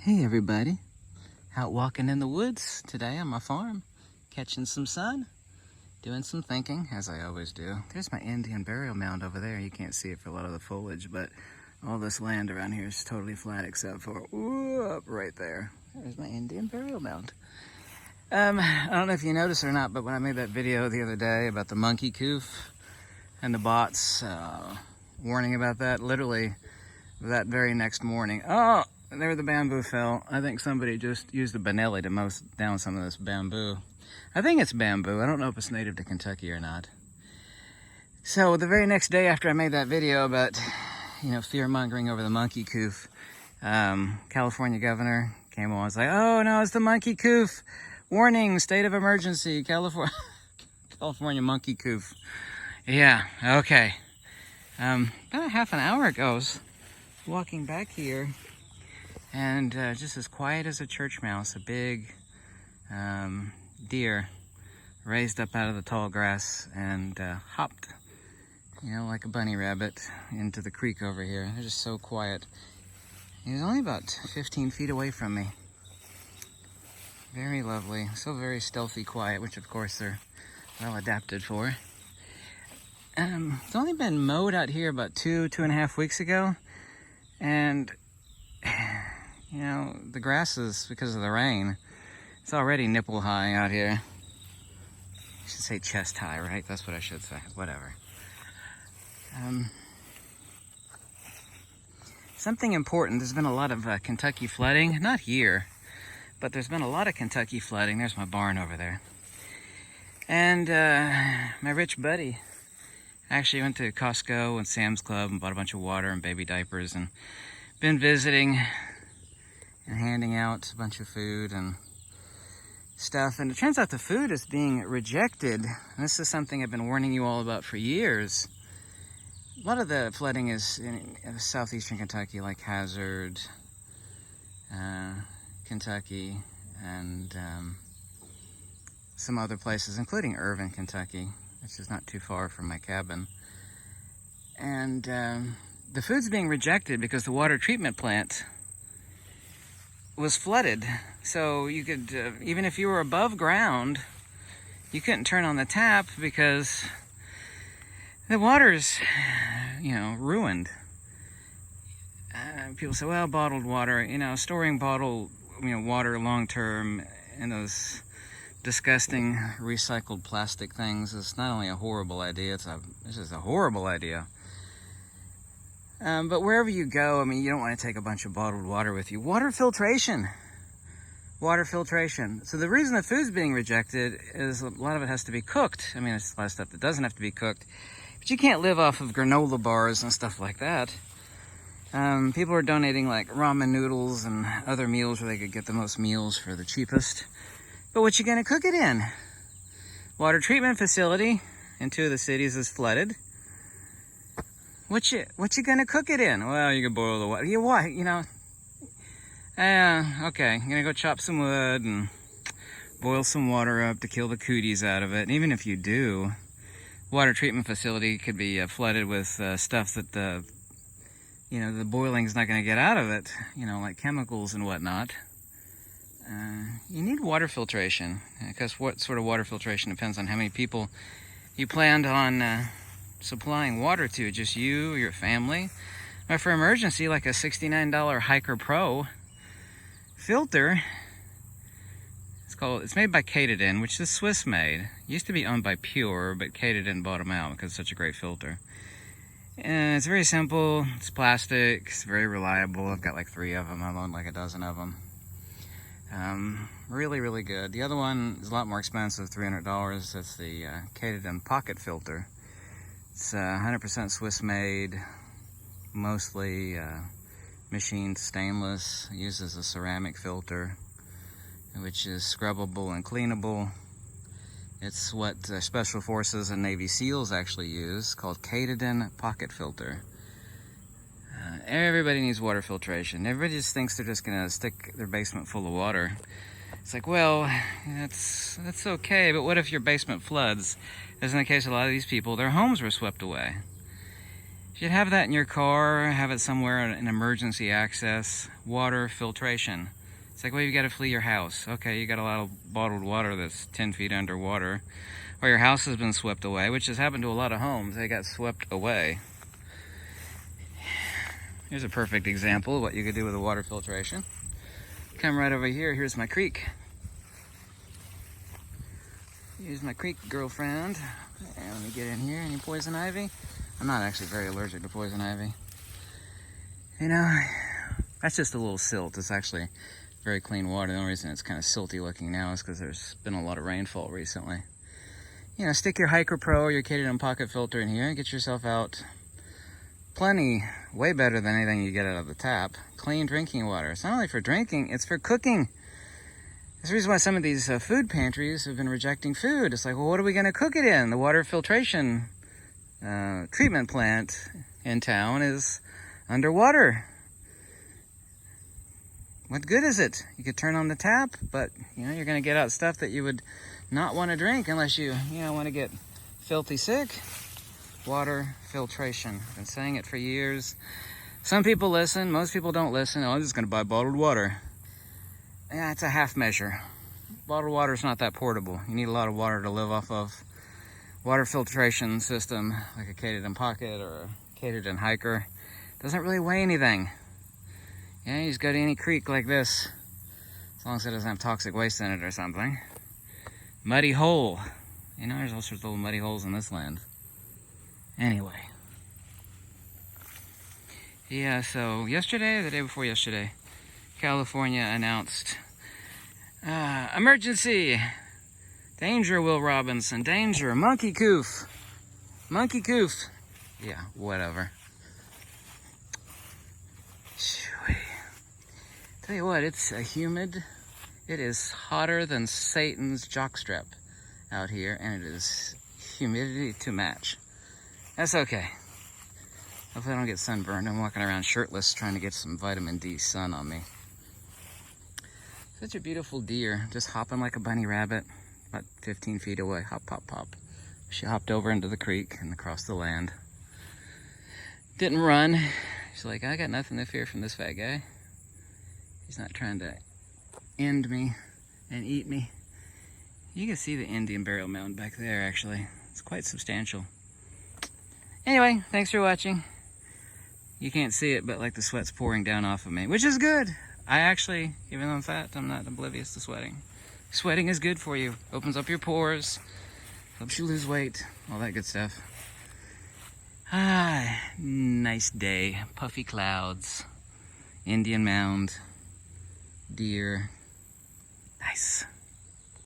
Hey everybody, out walking in the woods today on my farm, catching some sun, doing some thinking, as I always do. There's my Indian burial mound over there. You can't see it for a lot of the foliage, but all this land around here is totally flat except for up right there. There's my Indian burial mound. I don't know if you noticed or not, but when I made that video the other day about the monkey coof and the bots warning about that, literally that very next morning, there the bamboo fell. I think somebody just used the Benelli to mow down some of this bamboo. I think it's bamboo. I don't know if it's native to Kentucky or not. So the very next day after I made that video about, fear-mongering over the monkey coof, California governor came on and was like, oh no, it's the monkey coof. Warning, state of emergency, California monkey coof. Yeah, okay. About a half an hour ago, I was walking back here, and just as quiet as a church mouse, a big deer raised up out of the tall grass and hopped, like a bunny rabbit into the creek over here. They're just so quiet. He was only about 15 feet away from me. Very lovely, so very stealthy quiet, which of course they're well adapted for. It's only been mowed out here about 2.5 weeks ago, and the grass is, because of the rain, it's already nipple high out here. I should say chest high, right? That's what I should say. Whatever. Something important, there's been a lot of Kentucky flooding. Not here, but there's been a lot of Kentucky flooding. There's my barn over there. And my rich buddy actually went to Costco and Sam's Club and bought a bunch of water and baby diapers, and been visiting and handing out a bunch of food and stuff. And it turns out the food is being rejected. And this is something I've been warning you all about for years. A lot of the flooding is in southeastern Kentucky, like Hazard, Kentucky, and some other places, including Irvine, Kentucky, which is not too far from my cabin. And the food's being rejected because the water treatment plant was flooded. So you could, even if you were above ground, you couldn't turn on the tap because the water's, ruined. People say, well, bottled water, storing bottled, water long-term in those disgusting recycled plastic things is not only a horrible idea, it's just a horrible idea. But wherever you go, you don't want to take a bunch of bottled water with you. Water filtration. Water filtration. So the reason the food's being rejected is a lot of it has to be cooked. There's a lot of stuff that doesn't have to be cooked. But you can't live off of granola bars and stuff like that. People are donating like ramen noodles and other meals where they could get the most meals for the cheapest. But what you gonna cook it in? Water treatment facility in 2 of the cities is flooded. What you gonna cook it in? Well, you can boil the water. Okay, I'm gonna go chop some wood and boil some water up to kill the cooties out of it. And even if you do, water treatment facility could be flooded with stuff that the boiling's not gonna get out of it. Like chemicals and whatnot. You need water filtration, because what sort of water filtration depends on how many people you planned on supplying water to, just you or your family. Or for emergency, like a $69 Hiker Pro filter. It's made by Katadyn, which is Swiss made. It used to be owned by Pure, but Katadyn bought them out because it's such a great filter. And it's very simple, it's plastic, it's very reliable. I've got like 3 of them, I've owned like a dozen of them. Really, really good. The other one is a lot more expensive, $300. That's the Katadyn Pocket Filter. It's 100% Swiss made, mostly machined stainless. It uses a ceramic filter, which is scrubbable and cleanable. It's what Special Forces and Navy SEALs actually use, called Katadyn Pocket Filter. Everybody needs water filtration. Everybody just thinks they're just gonna stick their basement full of water. It's like, well, that's okay, but what if your basement floods? As in the case of a lot of these people, their homes were swept away. You should have that in your car, have it somewhere in emergency access. Water filtration. It's like, well, you got to flee your house. Okay, you got a lot of bottled water that's 10 feet underwater. Or your house has been swept away, which has happened to a lot of homes. They got swept away. Here's a perfect example of what you could do with a water filtration. Come right over here. Here's my creek. Here's my creek, girlfriend. And let me get in here. Any poison ivy? I'm not actually very allergic to poison ivy. You know, that's just a little silt. It's actually very clean water. The only reason it's kind of silty looking now is because there's been a lot of rainfall recently. You know, stick your Hiker Pro or your Katadyn pocket filter in here and get yourself out plenty, way better than anything you get out of the tap. Clean drinking water. It's not only for drinking, it's for cooking. That's the reason why some of these food pantries have been rejecting food. It's like, well, what are we going to cook it in? The water filtration treatment plant in town is underwater. What good is it? You could turn on the tap, but you know, you're going to get out stuff that you would not want to drink unless you want to get filthy sick. Water filtration. I've been saying it for years. Some people listen, most people don't listen. Oh, I'm just going to buy bottled water. Yeah, it's a half measure. Bottled water is not that portable. You need a lot of water to live off of. Water filtration system, like a Katadyn Pocket or a Katadyn Hiker, doesn't really weigh anything. Yeah, you just go to any creek like this, as long as it doesn't have toxic waste in it or something. Muddy hole. You know, there's all sorts of little muddy holes in this land. Anyway. Yeah, so yesterday, or the day before yesterday, California announced emergency. Danger, Will Robinson. Danger. Monkey coof. Monkey coof. Yeah, whatever. Tell you what, it's humid. It is hotter than Satan's jockstrap out here, and it is humidity to match. That's okay. Hopefully I don't get sunburned. I'm walking around shirtless trying to get some vitamin D sun on me. Such a beautiful deer, just hopping like a bunny rabbit, about 15 feet away. Hop, pop, pop. She hopped over into the creek and across the land. Didn't run. She's like, I got nothing to fear from this fat guy. He's not trying to end me and eat me. You can see the Indian burial mound back there, actually. It's quite substantial. Anyway, thanks for watching. You can't see it, but like the sweat's pouring down off of me, which is good. I actually, even though I'm fat, I'm not oblivious to sweating. Sweating is good for you. Opens up your pores, helps you lose weight, all that good stuff. Nice day. Puffy clouds, Indian mound, deer. Nice.